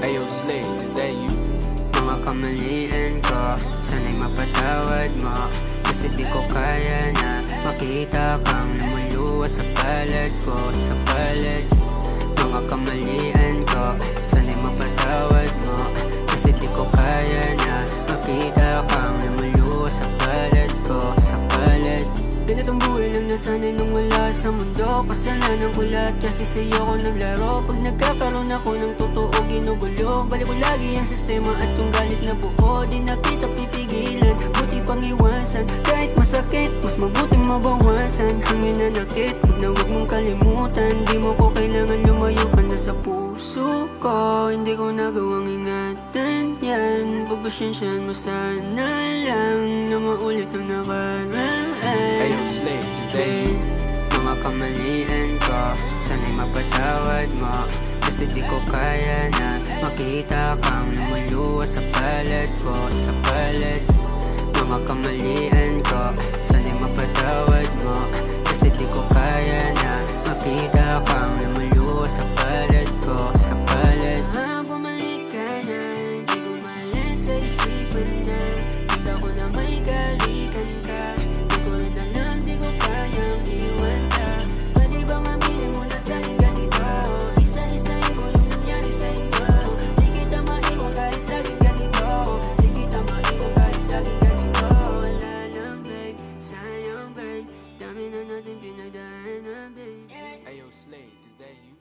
Ayo Slay, is that you? Mga kamalian ko, sana'y mapatawad mo. Kasi di ko kaya na makita kang lumuluwas sa palad ko, sa palad. Mga kamalian ko, sana'y mapatawad mo. Kasi di ko kaya na makita kang lumuluwas sa palad ko, sa palad. Ganitong buhay lang na sanay nung wala sa mundo. Kasalanan ko lahat kasi sa'yo ko naglaro. Pag nagkakaroon ako ng totoo ginugulo, balik ko lagi ang sistema at yung galit na buo. Di na kita pipigilan, buti pang iwasan. Kahit masakit, mas mabuting mabawasan. Hangin na nakit, huwag na huwag mong kalimutan. Di mo ko kailangan lumayo ka na sa puso ko. Hindi ko nagawang ingatan yan. Pagpasyensyahan mo sana lang na maulit ang nakaraan. Ayo Slay, is that you? Mga kamalian ko, sana'y mapatawad mo. Kasi di ko kaya na makita kang lumuluwas sa palad ko, sa palad. Mga kamalian ko, sana'y mapatawad mo. Kasi di ko kaya na makita kang lumuluwas sa palad ko, sa palad. Bumalik ka na, di ko malas sa isipan na kita ko na may galikan ka. Di ko rin alam, di ko kayang iwan ka. Pwede bang aminin mo na sa'kin ganito? Isa-isahin mo yung nangyari sa inyo. Di kita maiwan kahit laging ganito. Di kita maiwan kahit laging ganito. Wala lang babe, sayang babe, dami na natin pinagdaanan babe. Ayo Slay, is that you?